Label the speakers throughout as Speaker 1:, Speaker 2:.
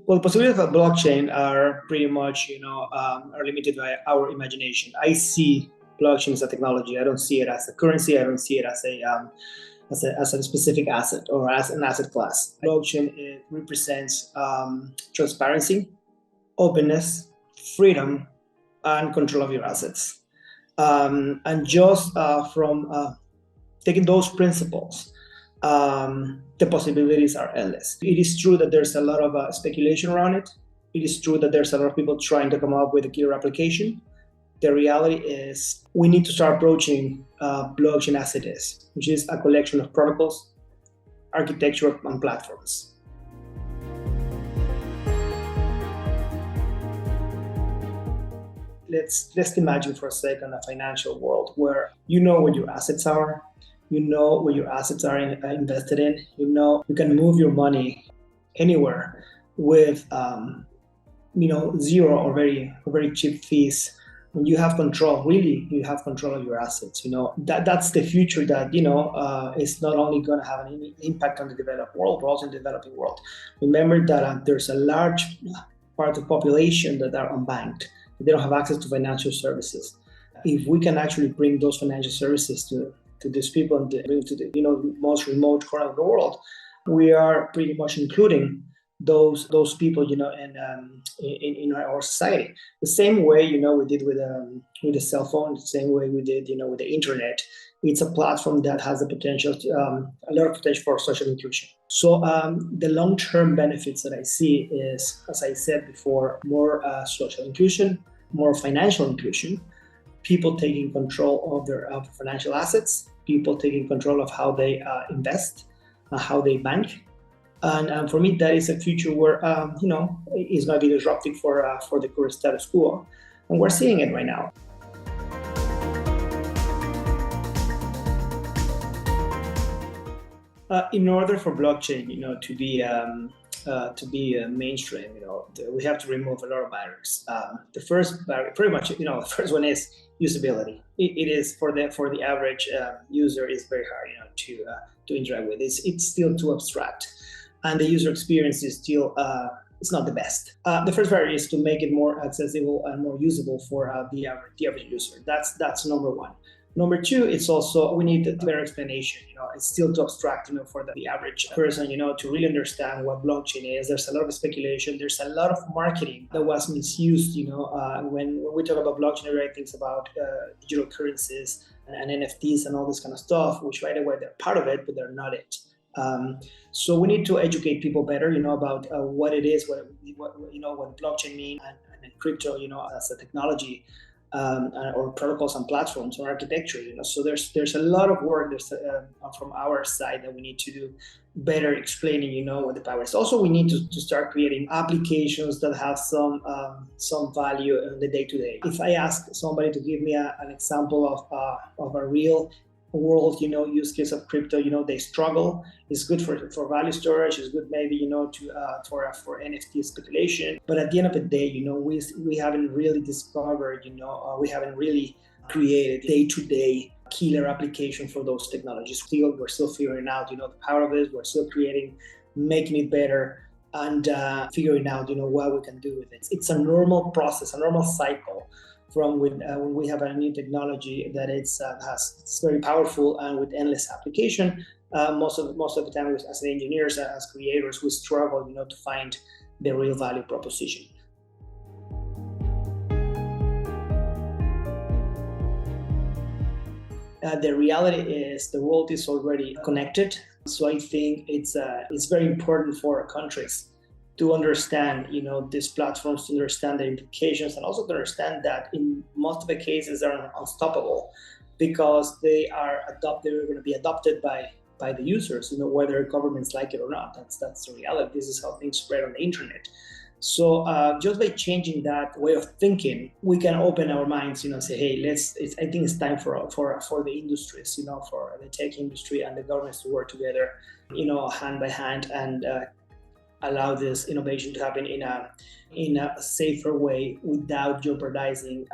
Speaker 1: Well, the possibilities of a blockchain are pretty much, are limited by our imagination. I see blockchain as a technology. I don't see it as a currency. I don't see it as a specific asset or as an asset class. Blockchain, it represents transparency, openness, freedom, and control of your assets. And just from taking those principles, the possibilities are endless. It is true that there's a lot of speculation around it. It is true that there's a lot of people trying to come up with a killer application. The reality is we need to start approaching blockchain as it is, which is a collection of protocols, architecture, and platforms. Let's imagine for a second a financial world where you know what your assets are, you know what your assets are invested in, you can move your money anywhere with zero or very cheap fees. When you have control, really, you have control of your assets. That's the future that is not only going to have an impact on the developed world, but also in the developing world. Remember that there's a large part of the population that are unbanked. They don't have access to financial services. If we can actually bring those financial services to these people and bring to the most remote corner of the world, we are pretty much including those people in our society. The same way we did with the cell phone, the same way we did with the internet. It's a platform that has the potential a lot of potential for social inclusion. So the long-term benefits that I see is, as I said before, more social inclusion, more financial inclusion, people taking control of their financial assets, people taking control of how they invest, how they bank. And for me, that is a future where is going to be disruptive for the current status quo, and we're seeing it right now. In order for blockchain, to be mainstream, we have to remove a lot of barriers. The first barrier, pretty much, the first one is usability. It is for the average user is very hard, to interact with. It's still too abstract, and the user experience is still it's not the best. The first barrier is to make it more accessible and more usable for the average user. That's number one. Number two, it's also we need a better explanation. It's still too abstract, for the average person, to really understand what blockchain is. There's a lot of speculation. There's a lot of marketing that was misused. When we talk about blockchain, everybody thinks about digital currencies and NFTs and all this kind of stuff, which, by the way, they're part of it, but they're not it. So we need to educate people better, about what it is, what blockchain means, and crypto, as a technology. Or protocols and platforms or architecture, So there's a lot of work from our side that we need to do better explaining, what the power is. Also, we need to start creating applications that have some value in the day-to-day. If I ask somebody to give me an example of a real world, use case of crypto, they struggle. It's good for value storage. It's good maybe, for NFT speculation. But at the end of the day, we haven't really discovered, we haven't really created day-to-day killer application for those technologies. We're still figuring out, the power of it. We're still creating, making it better, and figuring out, what we can do with it. It's a normal process, a normal cycle. From when we have a new technology that it's very powerful and with endless application, most of the time, as engineers, as creators, we struggle, to find the real value proposition. The reality is the world is already connected, so I think it's very important for countries to understand, these platforms, to understand the implications, and also to understand that in most of the cases they're unstoppable because they're going to be adopted by the users, whether governments like it or not. That's the reality. This is how things spread on the internet. So just by changing that way of thinking, we can open our minds, say, hey, I think it's time for the industries, for the tech industry and the governments to work together, hand by hand, and allow this innovation to happen in a safer way without jeopardizing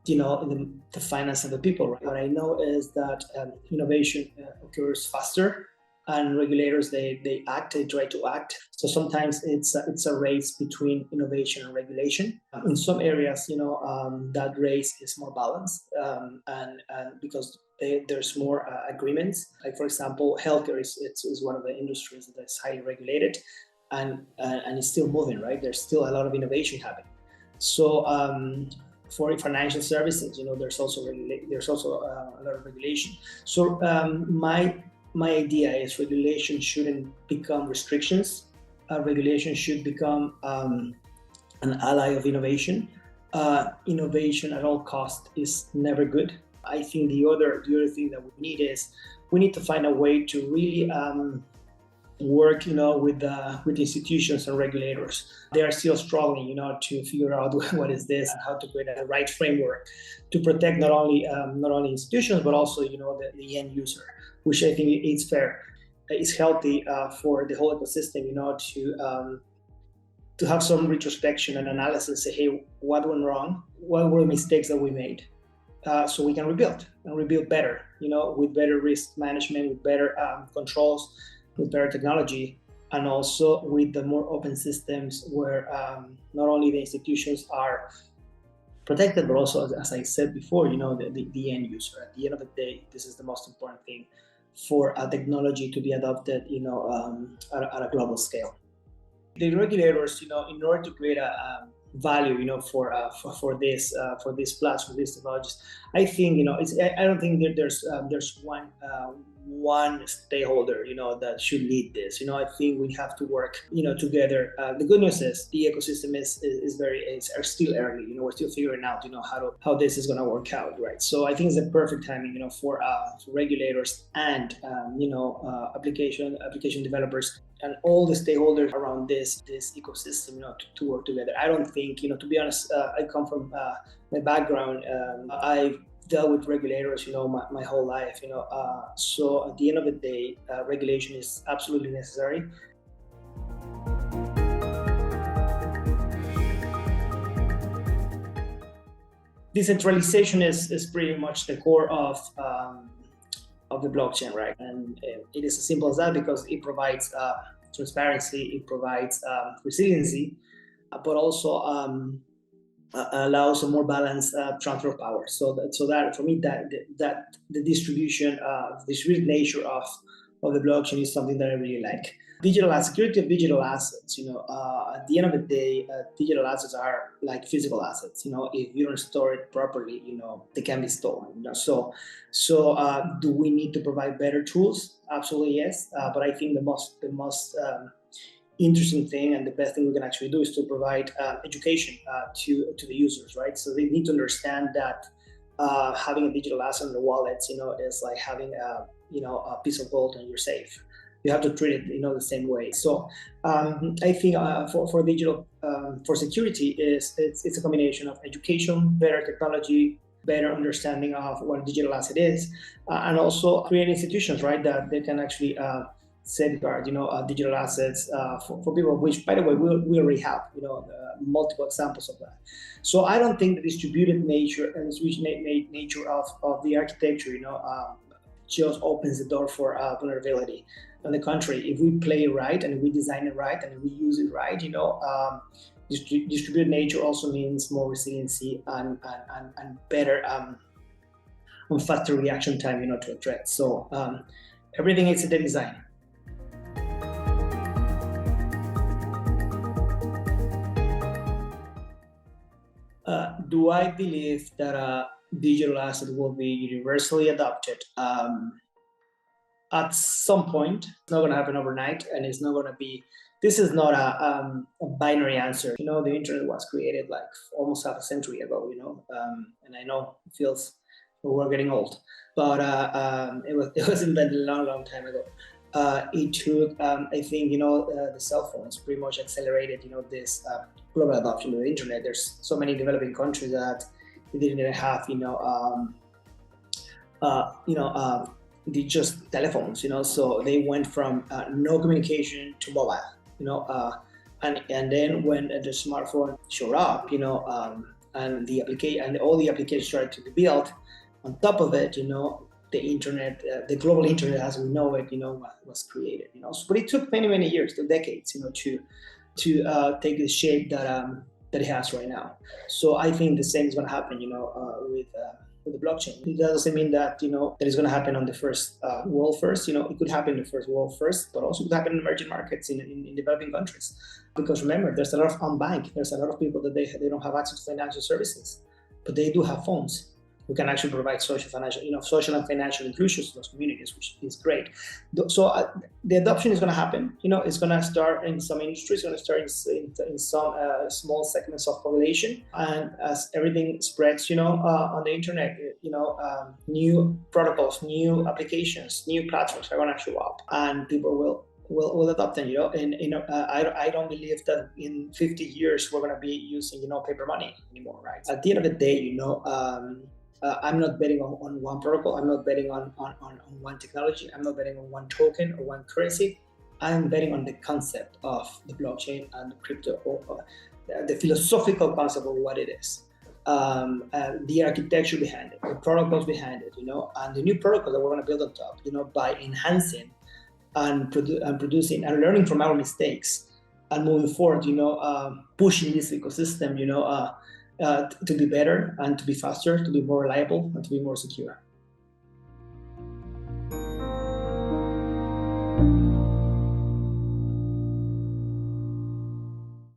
Speaker 1: the finance of the people. Right? What I know is that innovation occurs faster and regulators they try to act. So sometimes it's a race between innovation and regulation. In some areas, that race is more balanced, and because there's more agreements. Like for example, healthcare is one of the industries that is highly regulated, and it's still moving, right? There's still a lot of innovation happening. So for financial services, there's also a lot of regulation. So my idea is regulation shouldn't become restrictions. Regulation should become an ally of innovation. Innovation at all cost is never good. I think the other thing that we need is we need to find a way to really work, with institutions and regulators. They are still struggling, to figure out what is this and how to create a right framework to protect not only institutions but also, the end user, which I think is fair. It's healthy for the whole ecosystem, to have some retrospection and analysis. Say, hey, what went wrong? What were the mistakes that we made? So we can rebuild better, with better risk management, with better controls, with better technology, and also with the more open systems where not only the institutions are protected, but also, as I said before, the end user. At the end of the day, this is the most important thing for a technology to be adopted, at a global scale. The regulators, in order to create a value, for this platform, these technologies, I think, I don't think that there's one stakeholder, that should lead this. I think we have to work, together. The good news is the ecosystem are still early. We're still figuring out, how this is going to work out, right? So I think it's the perfect timing, for regulators and application developers and all the stakeholders around this ecosystem, to work together. I don't think, to be honest, I come from my background. I've dealt with regulators, my whole life, so at the end of the day, regulation is absolutely necessary. Decentralization is pretty much the core of the blockchain, right? And it is as simple as that, because it provides transparency, it provides resiliency, but also allows a more balanced transfer of power. So that for me, that the distributed nature of the blockchain is something that I really like. Security of digital assets. At the end of the day, digital assets are like physical assets. If you don't store it properly, they can be stolen. So do we need to provide better tools? Absolutely yes. But I think the most interesting thing and the best thing we can actually do is to provide education to the users, right? So they need to understand that having a digital asset in the wallet, is like having a piece of gold in your safe. You have to treat it, the same way. So I think for digital, for security, it's a combination of education, better technology, better understanding of what a digital asset is, and also create institutions, right, that they can actually safeguard, digital assets for people, which, by the way, we already have, multiple examples of that. So I don't think the distributed nature and distributed nature of the architecture, just opens the door for vulnerability. On the contrary, if we play it right and we design it right and we use it right, distributed nature also means more resiliency and better and faster reaction time, to a threat. So everything is in the design. Do I believe that a digital asset will be universally adopted? At some point. It's not going to happen overnight, and it's not going to be. This is not a binary answer. The internet was created like almost half a century ago. And I know it feels we're getting old, but it was invented a long time ago. It took, I think, the cell phones pretty much accelerated, this global adoption of the internet. There's so many developing countries that they didn't even have, just telephones, so they went from no communication to mobile, and then when the smartphone showed up, and the application and all the applications started to be built on top of it, the internet, the global internet as we know it, was created. So, but it took many, many years, 2 decades, to take the shape that it has right now. So I think the same is going to happen, with the blockchain. It doesn't mean that that it's going to happen on the first world first. It could happen in the first world first, but also could happen in emerging markets in developing countries. Because remember, there's a lot of unbanked. There's a lot of people that they don't have access to financial services, but they do have phones. We can actually provide social and financial inclusion to those communities, which is great. So the adoption is going to happen. It's going to start in some industries, it's going to start in some small segments of population, and as everything spreads, on the internet, new protocols, new applications, new platforms are going to show up, and people will adopt them. And I don't believe that in 50 years we're going to be using paper money anymore, right? At the end of the day, I'm not betting on one protocol. I'm not betting on one technology. I'm not betting on one token or one currency. I'm betting on the concept of the blockchain and the crypto, or the philosophical concept of what it is, the architecture behind it, the protocols behind it, and the new protocol that we're going to build on top, by enhancing and producing and learning from our mistakes and moving forward, pushing this ecosystem, to be better and to be faster, to be more reliable and to be more secure.